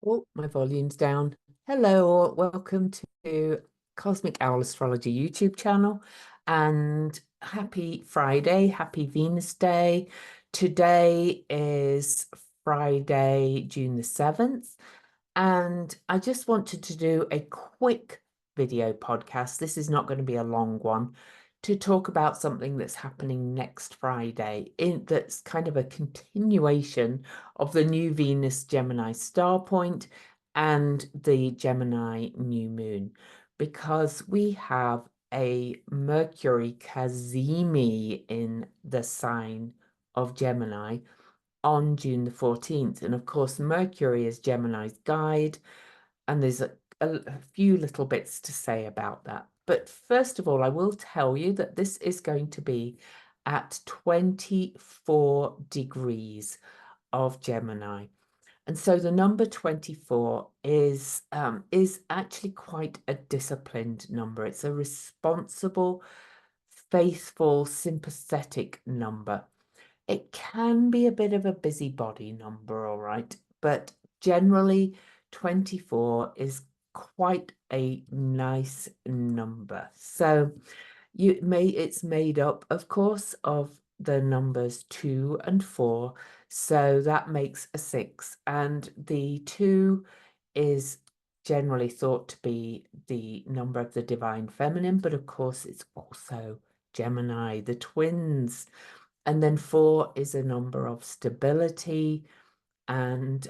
Oh, my volume's down. Hello, all. Welcome to Cosmic Owl Astrology YouTube channel, and happy Friday, happy Venus Day. Today is Friday, June the 7th, and I just wanted to do a quick video podcast. This is not going to be a long one, to talk about something that's happening next Friday that's kind of a continuation of the new Venus Gemini star point and the Gemini New Moon, because we have a Mercury Cazimi in the sign of Gemini on June the 14th. And of course, Mercury is Gemini's guide, and there's a few little bits to say about that. But first of all, I will tell you that this is going to be at 24 degrees of Gemini. And so the number 24 is actually quite a disciplined number. It's a responsible, faithful, sympathetic number. It can be a bit of a busybody number, all right, but generally 24 is quite a nice number. So it's made up, of course, of the numbers 2 and 4. So that makes a 6. And the 2 is generally thought to be the number of the divine feminine, but of course it's also Gemini, the twins. And then 4 is a number of stability and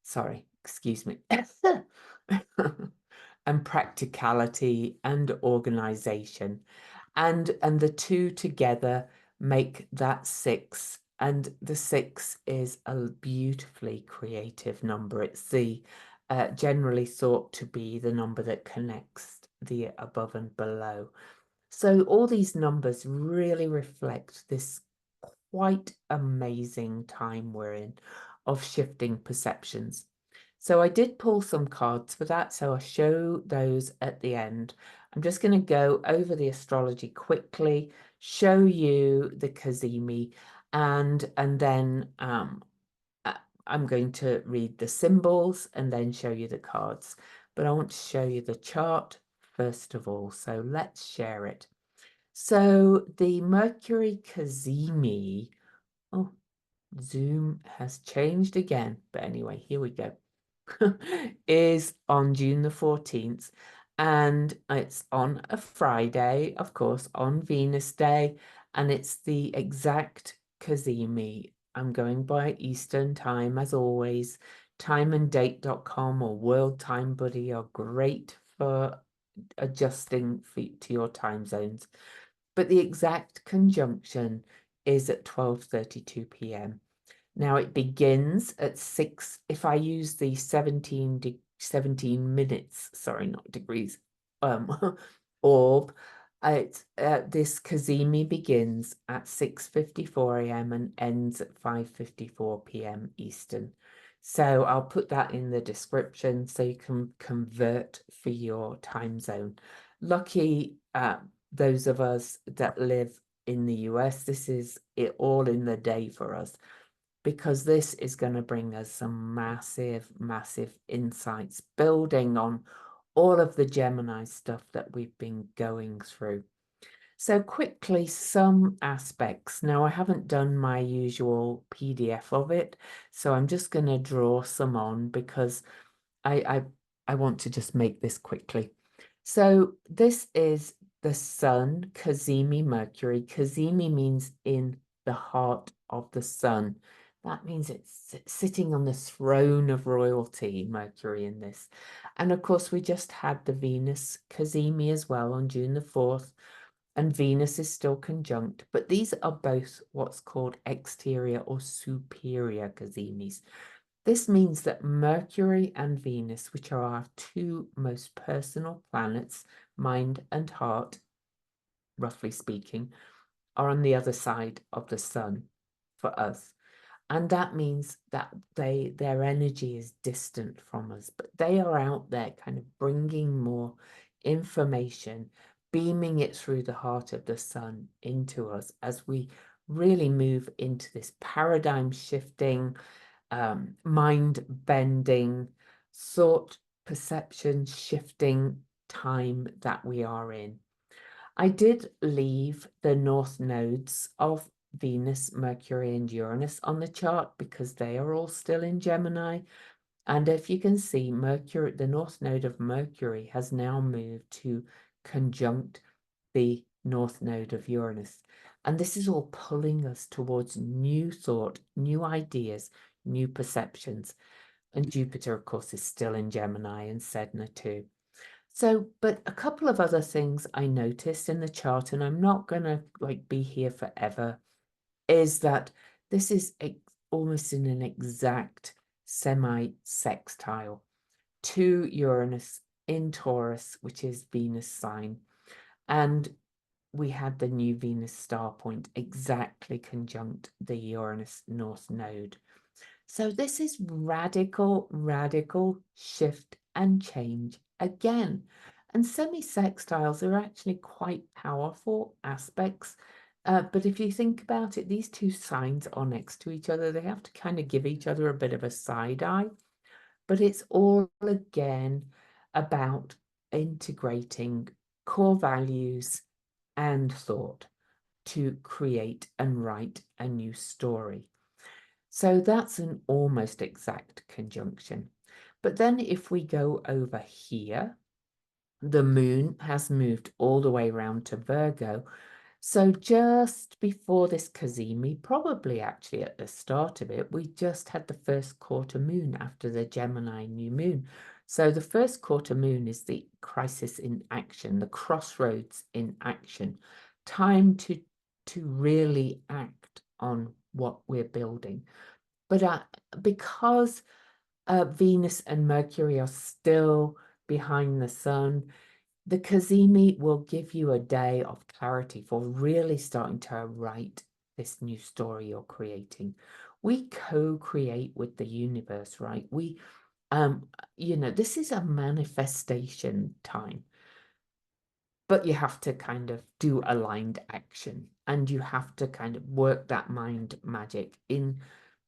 sorry, excuse me. And practicality and organization. And the two together make that 6. And the 6 is a beautifully creative number. It's the generally thought to be the number that connects the above and below. So all these numbers really reflect this quite amazing time we're in of shifting perceptions. So I did pull some cards for that, so I'll show those at the end. I'm just going to go over the astrology quickly, show you the Cazimi, and then I'm going to read the symbols and then show you the cards. But I want to show you the chart first of all, so let's share it. So the Mercury Cazimi, oh, Zoom has changed again. But anyway, here we go. Is on June the 14th. And it's on a Friday, of course, on Venus Day. And it's the exact Cazimi. I'm going by Eastern time, as always. Timeanddate.com or World Time Buddy are great for adjusting to your time zones. But the exact conjunction is at 12:32 p.m. Now it begins at 6. If I use the 17 minutes, sorry, not degrees, orb, this Cazimi begins at 6:54 a.m. and ends at 5:54 p.m. Eastern. So I'll put that in the description so you can convert for your time zone. Lucky those of us that live in the US, this is it all in the day for us, because this is going to bring us some massive, massive insights, building on all of the Gemini stuff that we've been going through. So quickly, some aspects. Now, I haven't done my usual PDF of it, so I'm just going to draw some on because I want to just make this quickly. So this is the sun, Cazimi Mercury. Cazimi means in the heart of the sun. That means it's sitting on the throne of royalty, Mercury in this. And of course, we just had the Venus Cazimi as well on June the 4th. And Venus is still conjunct, but these are both what's called exterior or superior Cazimis. This means that Mercury and Venus, which are our two most personal planets, mind and heart, roughly speaking, are on the other side of the sun for us. And that means that their energy is distant from us, but they are out there kind of bringing more information, beaming it through the heart of the sun into us as we really move into this paradigm shifting mind-bending, thought perception shifting time that we are in. I did leave the north nodes of Venus, Mercury, and Uranus on the chart because they are all still in Gemini. And if you can see, Mercury, the north node of Mercury has now moved to conjunct the north node of Uranus. And this is all pulling us towards new thought, new ideas, new perceptions. And Jupiter, of course, is still in Gemini and Sedna too. So, but a couple of other things I noticed in the chart, and I'm not going to be here forever, is that this is almost in an exact semi-sextile to Uranus in Taurus, which is Venus sign. And we had the new Venus star point exactly conjunct the Uranus North Node. So this is radical, radical shift and change again. And semi-sextiles are actually quite powerful aspects. But if you think about it, these two signs are next to each other. They have to kind of give each other a bit of a side eye. But it's all, again, about integrating core values and thought to create and write a new story. So that's an almost exact conjunction. But then if we go over here, the moon has moved all the way around to Virgo. So just before this Cazimi, probably actually at the start of it, we just had the first quarter moon after the Gemini New Moon. So the first quarter moon is the crisis in action, the crossroads in action, time to really act on what we're building. But because Venus and Mercury are still behind the sun, the Cazimi will give you a day of clarity for really starting to write this new story you're creating. We co-create with the universe, right? This is a manifestation time. But you have to kind of do aligned action, and you have to kind of work that mind magic in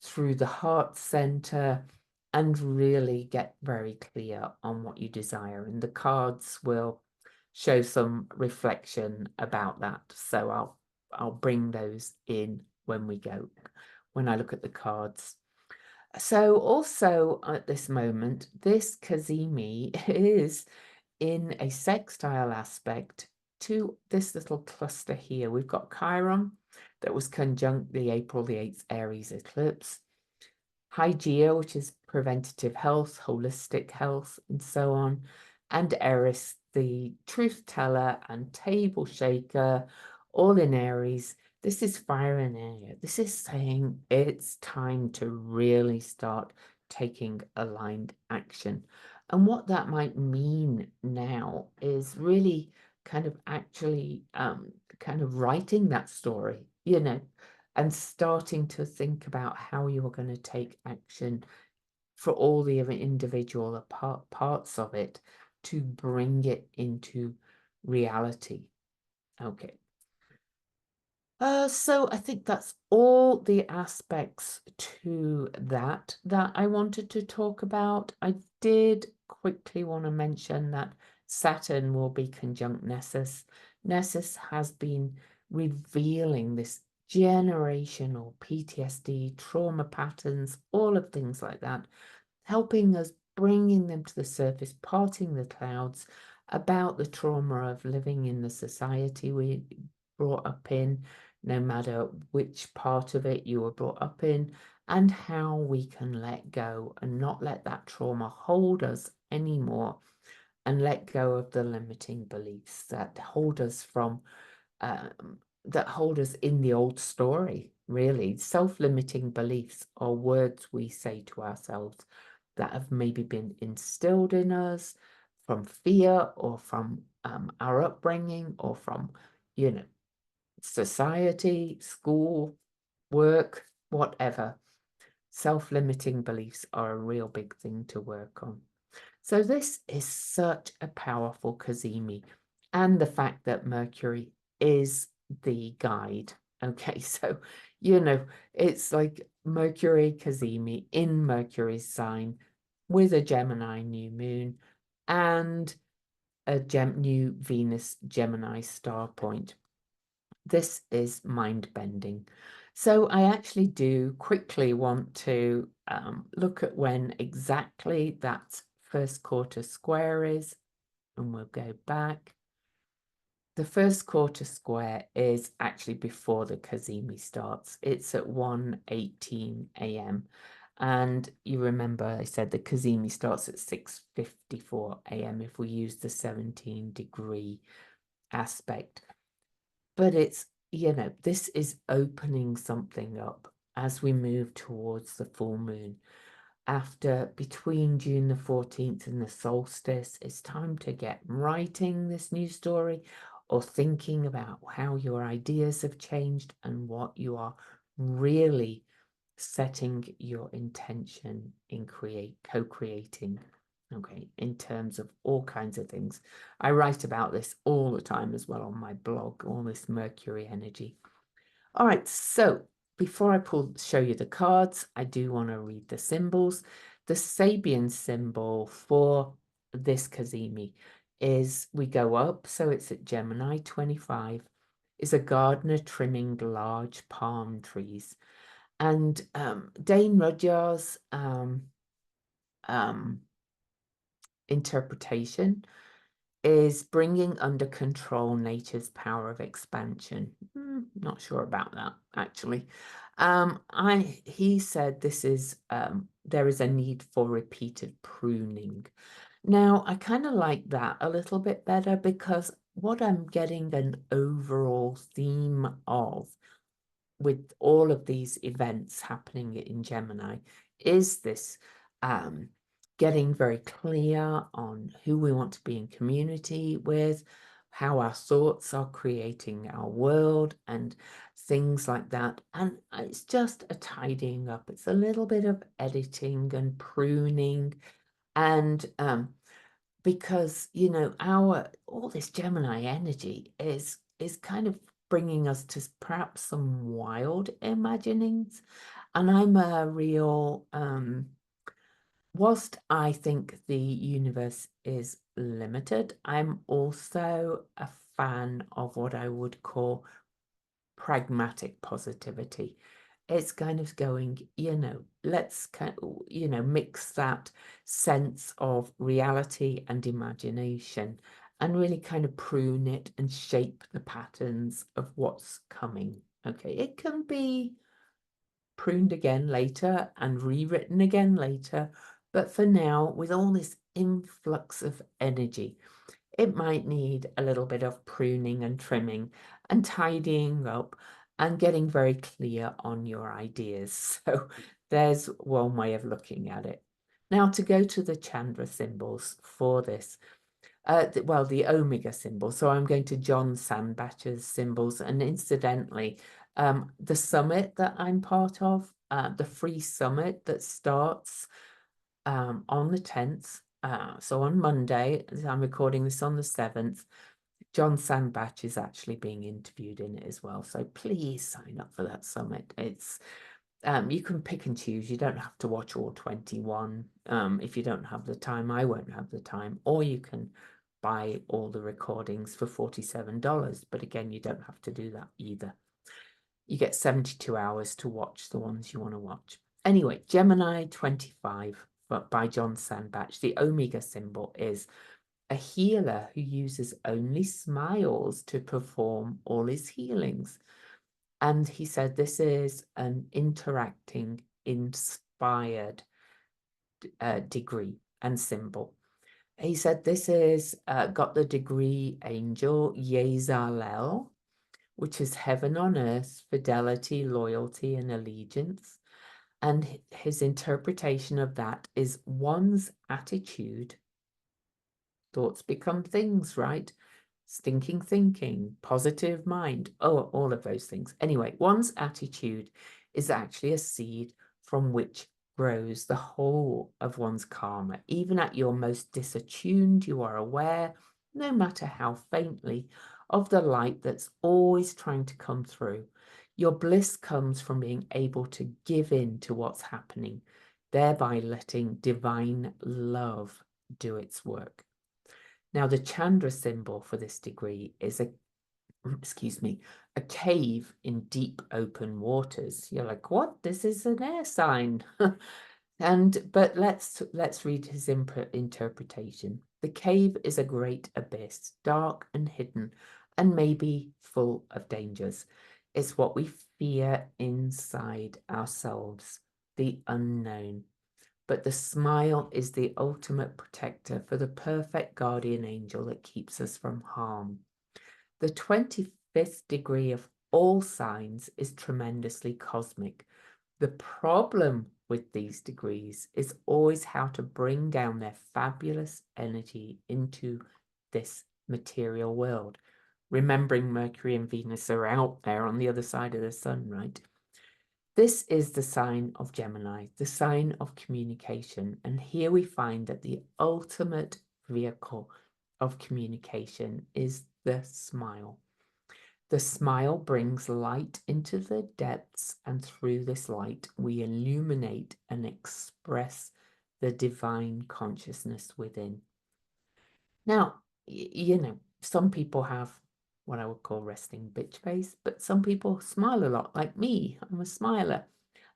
through the heart center and really get very clear on what you desire. And the cards will show some reflection about that. So I'll bring those in when I look at the cards. So also at this moment, this Cazimi is in a sextile aspect to this little cluster here. We've got Chiron that was conjunct the April the 8th Aries eclipse, Hygeia, which is preventative health, holistic health, and so on, and Eris, the truth teller and table shaker, all in Aries. This is fire and air. This is saying it's time to really start taking aligned action. And what that might mean now is really kind of actually kind of writing that story, and starting to think about how you're going to take action for all the individual parts of it to bring it into reality. Okay. So I think that's all the aspects to that I wanted to talk about. I did quickly want to mention that Saturn will be conjunct Nessus. Nessus has been revealing this generational PTSD, trauma patterns, all of things like that, helping us, bringing them to the surface, parting the clouds about the trauma of living in the society we brought up in, no matter which part of it you were brought up in, and how we can let go and not let that trauma hold us anymore, and let go of the limiting beliefs that hold us in the old story. Really, self-limiting beliefs are words we say to ourselves that have maybe been instilled in us from fear or from our upbringing or from, society, school, work, whatever. Self-limiting beliefs are a real big thing to work on. So this is such a powerful Cazimi, and the fact that Mercury is the guide Okay, so, you know, it's like Mercury, Cazimi in Mercury's sign with a Gemini new moon and a new Venus Gemini star point. This is mind-bending. So I actually do quickly want to look at when exactly that first quarter square is, and we'll go back. The first quarter square is actually before the Cazimi starts. It's at 1:18 a.m. And you remember I said the Cazimi starts at 6:54 a.m. if we use the 17-degree aspect. But it's, you know, this is opening something up as we move towards the full moon. After between June the 14th and the solstice, it's time to get writing this new story or thinking about how your ideas have changed and what you are really setting your intention in co-creating, okay, in terms of all kinds of things. I write about this all the time as well on my blog, all this Mercury energy. All right, so before I show you the cards, I do want to read the symbols. The Sabian symbol for this Cazimi is we go up, so it's at Gemini 25, is a gardener trimming large palm trees. And Dane Rudyard's interpretation is bringing under control nature's power of expansion. Not sure about that, actually. He said this is there is a need for repeated pruning. Now, I kind of like that a little bit better because what I'm getting an overall theme of with all of these events happening in Gemini is this getting very clear on who we want to be in community with, how our thoughts are creating our world and things like that. And it's just a tidying up. It's a little bit of editing and pruning. And because, you know, all this Gemini energy is kind of bringing us to perhaps some wild imaginings. And I'm a real whilst I think the universe is limited, I'm also a fan of what I would call pragmatic positivity. It's kind of going, you know, let's kind of, you know, mix that sense of reality and imagination and really kind of prune it and shape the patterns of what's coming. Okay, it can be pruned again later and rewritten again later. But for now, with all this influx of energy, it might need a little bit of pruning and trimming and tidying up and getting very clear on your ideas. So there's one way of looking at it. Now to go to the Chandra symbols for this. Well, the Omega symbol. So I'm going to John Sandbach's symbols. And incidentally, the summit that I'm part of, the free summit that starts on the 10th. So on Monday, I'm recording this on the 7th, John Sandbach is actually being interviewed in it as well. So please sign up for that summit. It's you can pick and choose. You don't have to watch all 21 if you don't have the time. I won't have the time. Or you can buy all the recordings for $47. But again, you don't have to do that either. You get 72 hours to watch the ones you want to watch. Anyway, Gemini 25 by John Sandbach. The Omega symbol is a healer who uses only smiles to perform all his healings. And he said this is an interacting, inspired degree and symbol. He said this is got the degree angel Yezalel, which is heaven on earth, fidelity, loyalty, and allegiance. And his interpretation of that is one's attitude. Thoughts become things, right? Stinking thinking, positive mind, all of those things. Anyway, one's attitude is actually a seed from which grows the whole of one's karma. Even at your most disattuned, you are aware, no matter how faintly, of the light that's always trying to come through. Your bliss comes from being able to give in to what's happening, thereby letting divine love do its work. Now, the Chandra symbol for this degree is excuse me, a cave in deep open waters. You're like, what? This is an air sign. But let's read his interpretation. The cave is a great abyss, dark and hidden, and maybe full of dangers. It's what we fear inside ourselves, the unknown. But the smile is the ultimate protector for the perfect guardian angel that keeps us from harm. The 25th degree of all signs is tremendously cosmic. The problem with these degrees is always how to bring down their fabulous energy into this material world. Remembering Mercury and Venus are out there on the other side of the sun, right? This is the sign of Gemini, the sign of communication. And here we find that the ultimate vehicle of communication is the smile. The smile brings light into the depths, and through this light, we illuminate and express the divine consciousness within. Now, you know, some people have what I would call resting bitch face, but some people smile a lot, like me. I'm a smiler.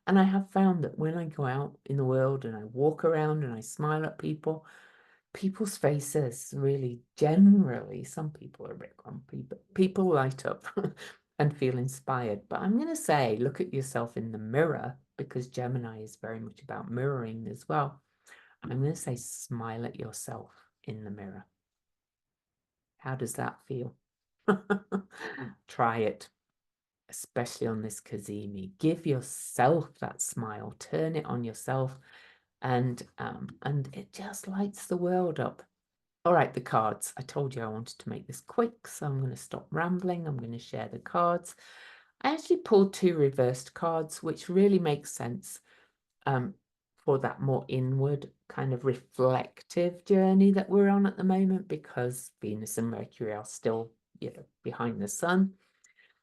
And I have found that when I go out in the world and I walk around and I smile at people, people's faces really generally, some people are a bit grumpy, but people light up and feel inspired. But I'm going to say, look at yourself in the mirror, because Gemini is very much about mirroring as well. I'm going to say, smile at yourself in the mirror. How does that feel? Try it, especially on this Cazimi. Give yourself that smile, turn it on yourself, and it just lights the world up. All right, the cards. I told you I wanted to make this quick, so I'm going to stop rambling. I'm going to share the cards. I actually pulled 2 reversed cards, which really makes sense for that more inward kind of reflective journey that we're on at the moment, because Venus and Mercury are still, behind the sun.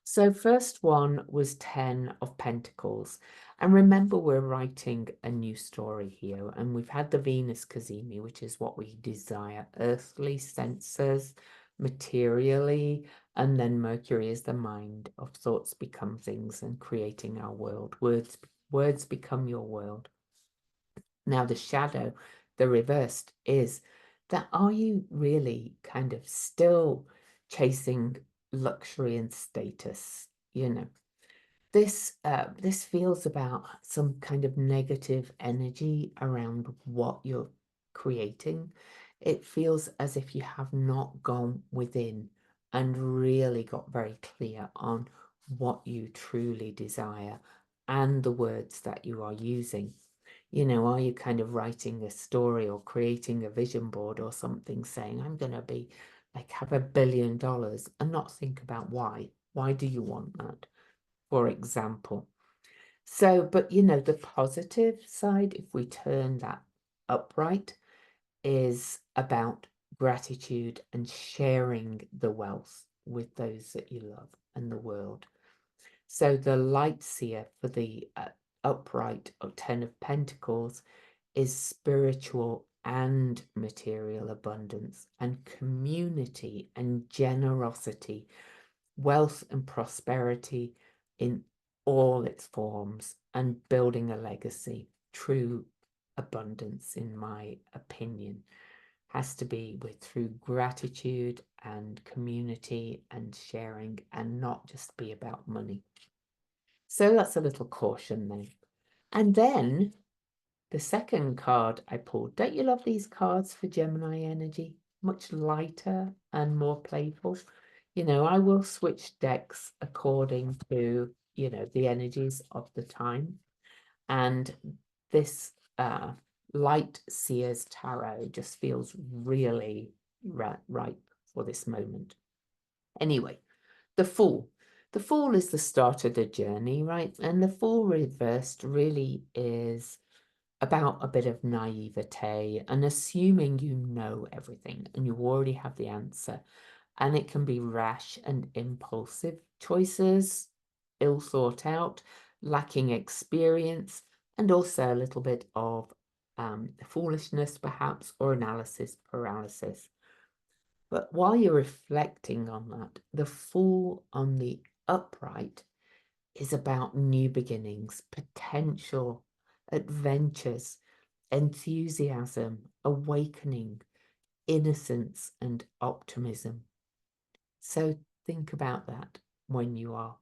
So first one was 10 of Pentacles. And remember, we're writing a new story here. And we've had the Venus Cazimi, which is what we desire, earthly senses, materially. And then Mercury is the mind of thoughts become things and creating our world. Words become your world. Now, the shadow, the reversed, is that are you really kind of still chasing luxury and status? This feels about some kind of negative energy around what you're creating. It feels as if you have not gone within and really got very clear on what you truly desire and the words that you are using. Are you kind of writing a story or creating a vision board or something, saying, I'm going to be like, have $1 billion, and not think about why? Why do you want that, for example? So, but the positive side, if we turn that upright, is about gratitude and sharing the wealth with those that you love and the world. So the light seer for the upright of 10 of Pentacles is spiritual and material abundance and community and generosity, wealth and prosperity in all its forms, and building a legacy. True abundance, in my opinion, has to be through gratitude and community and sharing, and not just be about money. So that's a little caution then. And then the second card I pulled, don't you love these cards for Gemini energy? Much lighter and more playful. I will switch decks according to, the energies of the time. And this Light Seers Tarot just feels really right for this moment. Anyway, the Fool. The Fool is the start of the journey, right? And the Fool reversed really is about a bit of naivete and assuming you know everything and you already have the answer. And it can be rash and impulsive choices, ill thought out, lacking experience, and also a little bit of foolishness, perhaps, or analysis paralysis. But while you're reflecting on that, the Fool on the upright is about new beginnings, potential, adventures, enthusiasm, awakening, innocence, and optimism. So think about that when you are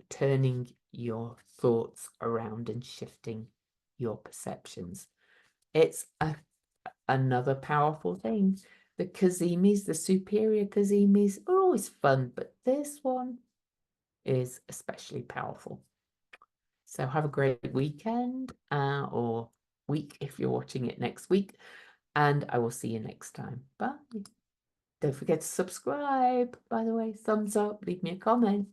turning your thoughts around and shifting your perceptions. It's another powerful thing. The Cazimis, the superior Cazimis, are always fun, but this one is especially powerful. So have a great weekend or week if you're watching it next week, and I will see you next time. Bye. Don't forget to subscribe, by the way. Thumbs up, leave me a comment.